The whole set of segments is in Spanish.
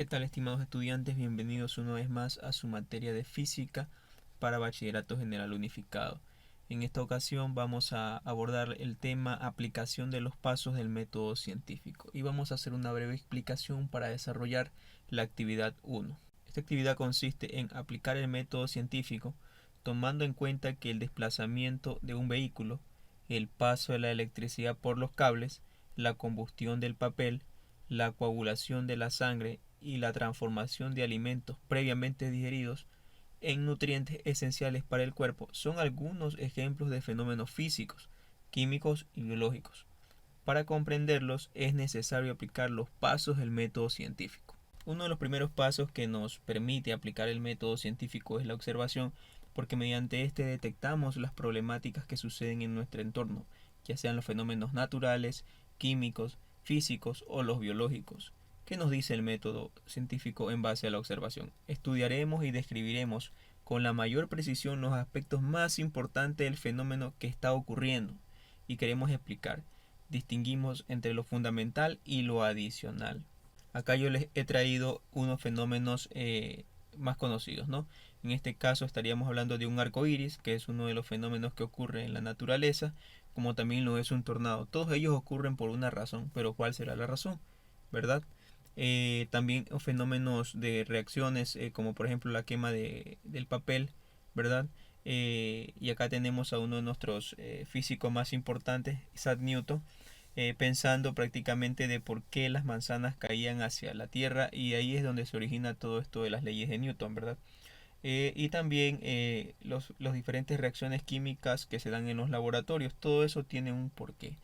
¿Qué tal, estimados estudiantes? Bienvenidos una vez más a su materia de física para Bachillerato General Unificado. En esta ocasión vamos a abordar el tema aplicación de los pasos del método científico y vamos a hacer una breve explicación para desarrollar la actividad 1. Esta actividad consiste en aplicar el método científico tomando en cuenta que el desplazamiento de un vehículo, el paso de la electricidad por los cables, la combustión del papel, la coagulación de la sangre y la transformación de alimentos previamente digeridos en nutrientes esenciales para el cuerpo son algunos ejemplos de fenómenos físicos, químicos y biológicos. Para comprenderlos es necesario aplicar los pasos del método científico. Uno de los primeros pasos que nos permite aplicar el método científico es la observación, porque mediante este detectamos las problemáticas que suceden en nuestro entorno, ya sean los fenómenos naturales, químicos, físicos o los biológicos. ¿Qué nos dice el método científico en base a la observación? Estudiaremos y describiremos con la mayor precisión los aspectos más importantes del fenómeno que está ocurriendo y queremos explicar. Distinguimos entre lo fundamental y lo adicional. Acá yo les he traído unos fenómenos más conocidos, ¿no? En este caso estaríamos hablando de un arco iris, que es uno de los fenómenos que ocurre en la naturaleza, como también lo es un tornado. Todos ellos ocurren por una razón, pero ¿cuál será la razón? ¿Verdad? También fenómenos de reacciones, como por ejemplo la quema del papel, ¿verdad? Y acá tenemos a uno de nuestros físicos más importantes, Isaac Newton, pensando prácticamente de por qué las manzanas caían hacia la Tierra, y ahí es donde se origina todo esto de las leyes de Newton, ¿verdad? Y también los diferentes reacciones químicas que se dan en los laboratorios, todo eso tiene un porqué,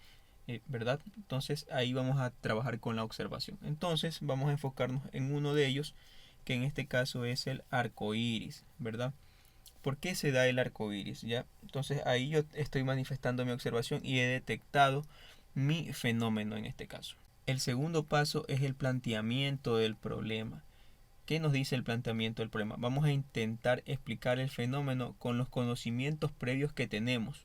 ¿verdad? Entonces ahí vamos a trabajar con la observación. Entonces vamos a enfocarnos en uno de ellos, que en este caso es el arco iris, ¿verdad? ¿Por qué se da el arco iris? ¿Ya? Entonces ahí yo estoy manifestando mi observación y he detectado mi fenómeno en este caso. El segundo paso es el planteamiento del problema. ¿Qué nos dice el planteamiento del problema? Vamos a intentar explicar el fenómeno con los conocimientos previos que tenemos.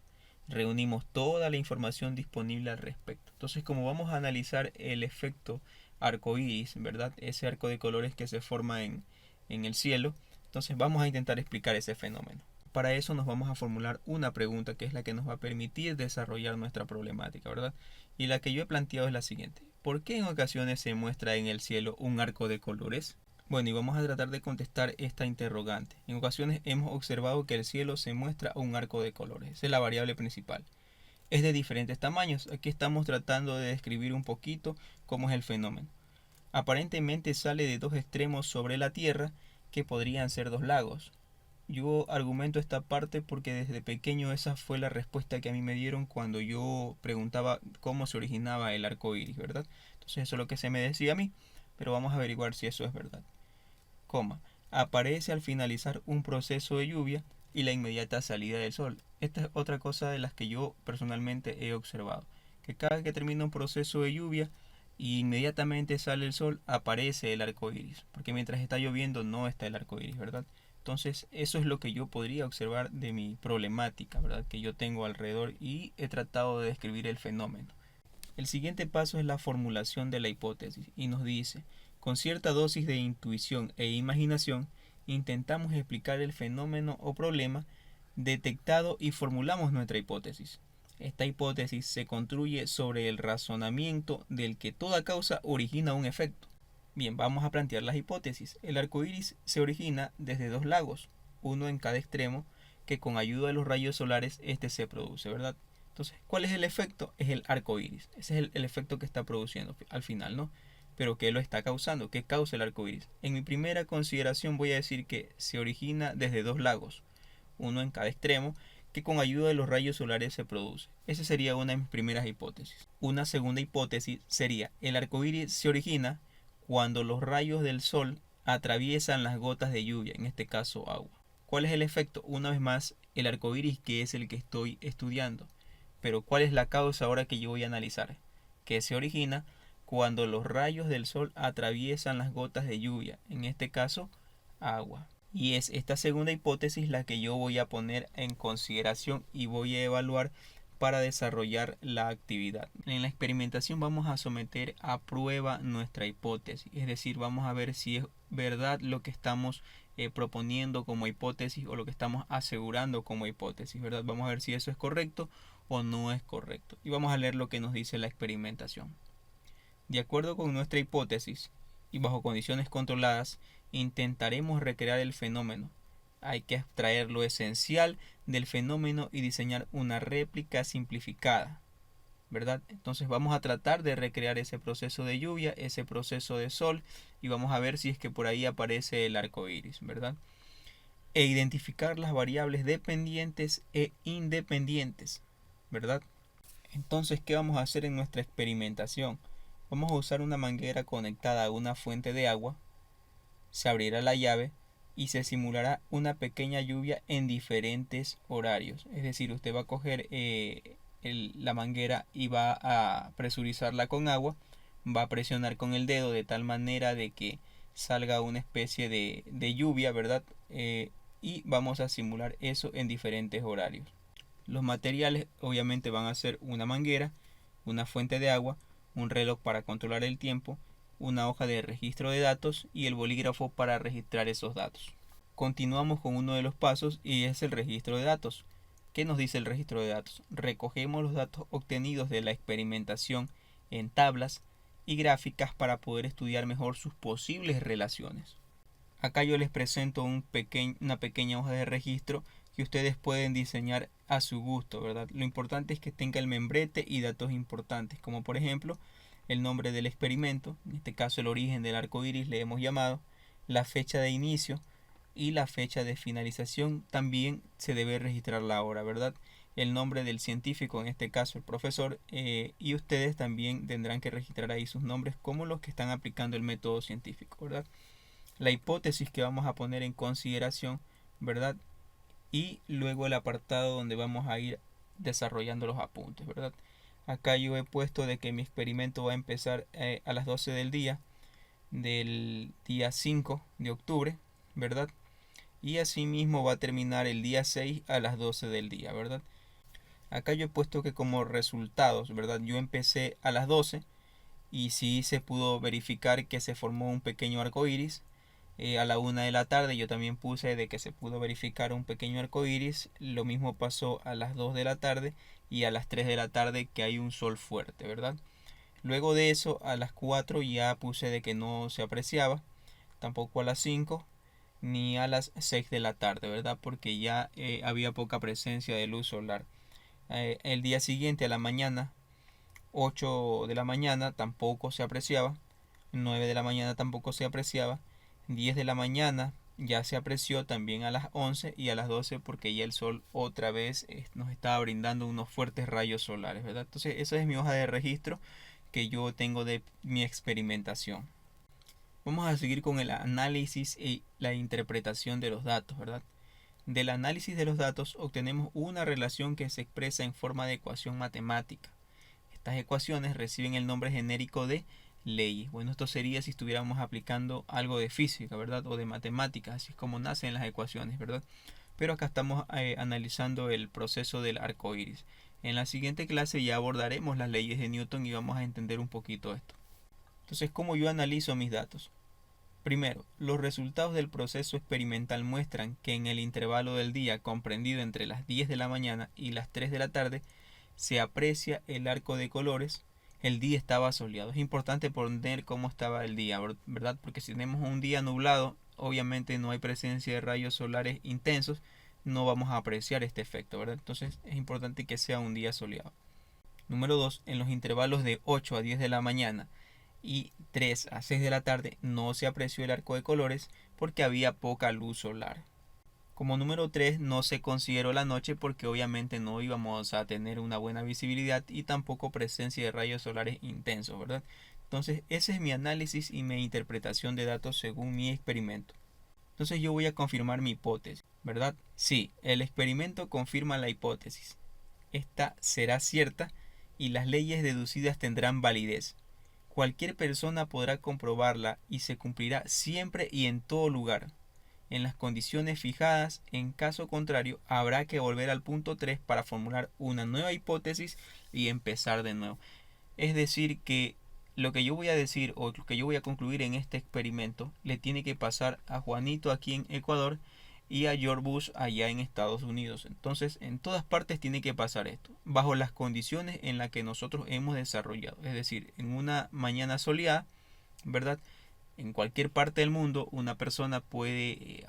Reunimos toda la información disponible al respecto. Entonces, como vamos a analizar el efecto arco iris, ¿verdad? Ese arco de colores que se forma en el cielo, entonces vamos a intentar explicar ese fenómeno. Para eso nos vamos a formular una pregunta que es la que nos va a permitir desarrollar nuestra problemática, ¿verdad? Y la que yo he planteado es la siguiente. ¿Por qué en ocasiones se muestra en el cielo un arco de colores? Bueno, y vamos a tratar de contestar esta interrogante. En ocasiones hemos observado que el cielo se muestra un arco de colores. Esa es la variable principal. Es de diferentes tamaños. Aquí estamos tratando de describir un poquito cómo es el fenómeno. Aparentemente sale de dos extremos sobre la Tierra que podrían ser dos lagos. Yo argumento esta parte porque desde pequeño esa fue la respuesta que a mí me dieron cuando yo preguntaba cómo se originaba el arco iris, ¿verdad? Entonces eso es lo que se me decía a mí, pero vamos a averiguar si eso es verdad. Aparece al finalizar un proceso de lluvia y la inmediata salida del sol. Esta es otra cosa de las que yo personalmente he observado, que cada vez que termina un proceso de lluvia y inmediatamente sale el sol, aparece el arco iris, porque mientras está lloviendo no está el arco iris, ¿verdad? Entonces eso es lo que yo podría observar de mi problemática, ¿verdad? Que yo tengo alrededor y he tratado de describir el fenómeno. El siguiente paso es la formulación de la hipótesis y nos dice: con cierta dosis de intuición e imaginación, intentamos explicar el fenómeno o problema detectado y formulamos nuestra hipótesis. Esta hipótesis se construye sobre el razonamiento del que toda causa origina un efecto. Bien, vamos a plantear las hipótesis. El arco iris se origina desde dos lagos, uno en cada extremo, que con ayuda de los rayos solares este se produce, ¿verdad? Entonces, ¿cuál es el efecto? Es el arco iris. Ese es el efecto que está produciendo al final, ¿no? Pero ¿qué lo está causando? ¿Qué causa el arco iris? En mi primera consideración voy a decir que se origina desde dos lagos, uno en cada extremo, que con ayuda de los rayos solares se produce. Esa sería una de mis primeras hipótesis. Una segunda hipótesis sería: el arco iris se origina cuando los rayos del sol atraviesan las gotas de lluvia, en este caso agua. ¿Cuál es el efecto? Una vez más, el arco iris, que es el que estoy estudiando. Pero ¿cuál es la causa ahora que yo voy a analizar? Que se origina cuando los rayos del sol atraviesan las gotas de lluvia, en este caso agua. Y es esta segunda hipótesis la que yo voy a poner en consideración y voy a evaluar para desarrollar la actividad. En la experimentación vamos a someter a prueba nuestra hipótesis, es decir, vamos a ver si es verdad lo que estamos proponiendo como hipótesis o lo que estamos asegurando como hipótesis, ¿verdad? Vamos a ver si eso es correcto o no es correcto. Y vamos a leer lo que nos dice la experimentación. De acuerdo con nuestra hipótesis y bajo condiciones controladas, intentaremos recrear el fenómeno. Hay que extraer lo esencial del fenómeno y diseñar una réplica simplificada, ¿verdad? Entonces vamos a tratar de recrear ese proceso de lluvia, ese proceso de sol, y vamos a ver si es que por ahí aparece el arco iris, ¿verdad? E identificar las variables dependientes e independientes, ¿verdad? Entonces, ¿qué vamos a hacer en nuestra experimentación? Vamos a usar una manguera conectada a una fuente de agua, se abrirá la llave y se simulará una pequeña lluvia en diferentes horarios. Es decir, usted va a coger la manguera y va a presurizarla con agua, va a presionar con el dedo de tal manera de que salga una especie de lluvia, ¿verdad? Y vamos a simular eso en diferentes horarios. Los materiales obviamente van a ser una manguera, una fuente de agua, un reloj para controlar el tiempo, una hoja de registro de datos y el bolígrafo para registrar esos datos. Continuamos con uno de los pasos y es el registro de datos. ¿Qué nos dice el registro de datos? Recogemos los datos obtenidos de la experimentación en tablas y gráficas para poder estudiar mejor sus posibles relaciones. Acá yo les presento una pequeña hoja de registro que ustedes pueden diseñar a su gusto, ¿verdad? Lo importante es que tenga el membrete y datos importantes, como por ejemplo el nombre del experimento, en este caso el origen del arco iris le hemos llamado, la fecha de inicio y la fecha de finalización. También se debe registrar la hora, ¿verdad? El nombre del científico, en este caso el profesor, y ustedes también tendrán que registrar ahí sus nombres como los que están aplicando el método científico, ¿verdad? La hipótesis que vamos a poner en consideración, ¿verdad? Y luego el apartado donde vamos a ir desarrollando los apuntes, ¿verdad? Acá yo he puesto de que mi experimento va a empezar a las 12 del día 5 de octubre, ¿verdad? Y asimismo va a terminar el día 6 a las 12 del día, ¿verdad? Acá yo he puesto que como resultados, ¿verdad? Yo empecé a las 12 y sí se pudo verificar que se formó un pequeño arco iris. A la 1 de la tarde yo también puse de que se pudo verificar un pequeño arco iris. Lo mismo pasó a las 2 de la tarde y a las 3 de la tarde que hay un sol fuerte, ¿verdad? Luego de eso a las 4 ya puse de que no se apreciaba, tampoco a las 5 ni a las 6 de la tarde, ¿verdad? Porque ya había poca presencia de luz solar. El día siguiente a la mañana, 8 de la mañana tampoco se apreciaba, 9 de la mañana tampoco se apreciaba, 10 de la mañana ya se apreció también a las 11 y a las 12 porque ya el sol otra vez nos estaba brindando unos fuertes rayos solares, ¿verdad? Entonces esa es mi hoja de registro que yo tengo de mi experimentación. Vamos a seguir con el análisis y la interpretación de los datos, ¿verdad? Del análisis de los datos obtenemos una relación que se expresa en forma de ecuación matemática. Estas ecuaciones reciben el nombre genérico de leyes. Bueno, esto sería si estuviéramos aplicando algo de física, ¿verdad? O de matemáticas, así es como nacen las ecuaciones, ¿verdad? Pero acá estamos analizando el proceso del arco iris. En la siguiente clase ya abordaremos las leyes de Newton y vamos a entender un poquito esto. Entonces, ¿cómo yo analizo mis datos? Primero, los resultados del proceso experimental muestran que en el intervalo del día comprendido entre las 10 de la mañana y las 3 de la tarde se aprecia el arco de colores. El día estaba soleado. Es importante poner cómo estaba el día, ¿verdad? Porque si tenemos un día nublado, obviamente no hay presencia de rayos solares intensos, no vamos a apreciar este efecto, ¿verdad? Entonces es importante que sea un día soleado. Número 2, en los intervalos de 8 a 10 de la mañana y 3 a 6 de la tarde no se apreció el arco de colores porque había poca luz solar. Como número 3 no se consideró la noche porque obviamente no íbamos a tener una buena visibilidad y tampoco presencia de rayos solares intensos, ¿verdad? Entonces ese es mi análisis y mi interpretación de datos según mi experimento. Entonces yo voy a confirmar mi hipótesis, ¿verdad? Sí, el experimento confirma la hipótesis. Esta será cierta y las leyes deducidas tendrán validez. Cualquier persona podrá comprobarla y se cumplirá siempre y en todo lugar. en las condiciones fijadas. En caso contrario, habrá que volver al punto 3 para formular una nueva hipótesis y empezar de nuevo. Es decir, que lo que yo voy a decir o lo que yo voy a concluir en este experimento le tiene que pasar a Juanito aquí en Ecuador y a George Bush allá en Estados Unidos. Entonces, en todas partes tiene que pasar esto, bajo las condiciones en las que nosotros hemos desarrollado. Es decir, en una mañana soleada, ¿verdad? En cualquier parte del mundo una persona puede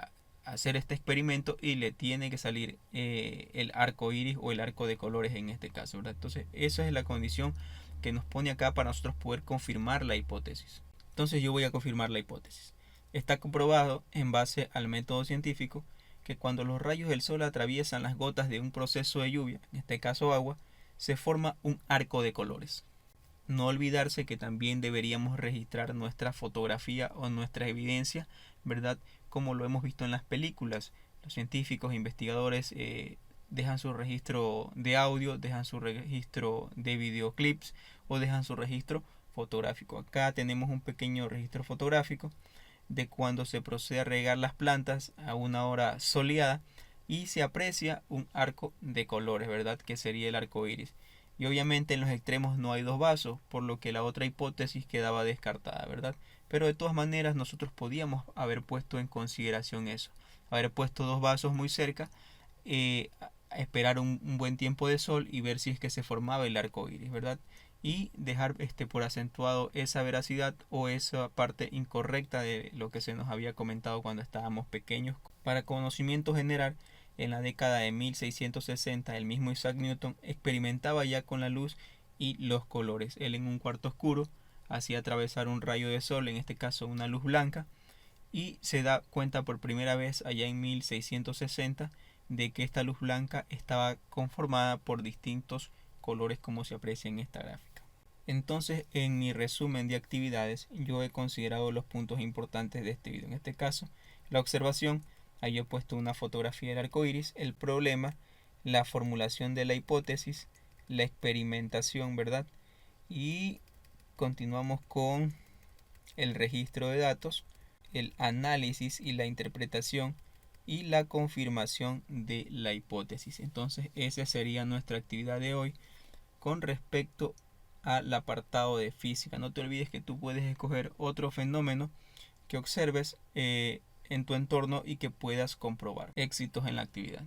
hacer este experimento y le tiene que salir el arco iris o el arco de colores en este caso, ¿verdad? Entonces esa es la condición que nos pone acá para nosotros poder confirmar la hipótesis. Entonces yo voy a confirmar la hipótesis. Está comprobado en base al método científico que cuando los rayos del sol atraviesan las gotas de un proceso de lluvia, en este caso agua, se forma un arco de colores. No olvidarse que también deberíamos registrar nuestra fotografía o nuestra evidencia, ¿verdad? Como lo hemos visto en las películas. Los científicos e investigadores dejan su registro de audio, dejan su registro de videoclips o dejan su registro fotográfico. Acá tenemos un pequeño registro fotográfico de cuando se procede a regar las plantas a una hora soleada y se aprecia un arco de colores, ¿verdad? Que sería el arco iris. Y obviamente en los extremos no hay dos vasos, por lo que la otra hipótesis quedaba descartada, ¿verdad? Pero de todas maneras nosotros podíamos haber puesto en consideración eso, haber puesto dos vasos muy cerca, a esperar un buen tiempo de sol y ver si es que se formaba el arco iris, ¿verdad? Y dejar por acentuado esa veracidad o esa parte incorrecta de lo que se nos había comentado cuando estábamos pequeños. Para conocimiento general, en la década de 1660 el mismo Isaac Newton experimentaba ya con la luz y los colores. Él en un cuarto oscuro hacía atravesar un rayo de sol, en este caso una luz blanca, y se da cuenta por primera vez allá en 1660 de que esta luz blanca estaba conformada por distintos colores como se aprecia en esta gráfica. Entonces, en mi resumen de actividades, yo he considerado los puntos importantes de este video. En este caso, la observación, ahí he puesto una fotografía del arco iris, el problema, la formulación de la hipótesis, la experimentación, ¿verdad? Y continuamos con el registro de datos, el análisis y la interpretación y la confirmación de la hipótesis. Entonces, esa sería nuestra actividad de hoy con respecto al apartado de física. No te olvides que tú puedes escoger otro fenómeno que observes en tu entorno y que puedas comprobar. Éxitos en la actividad.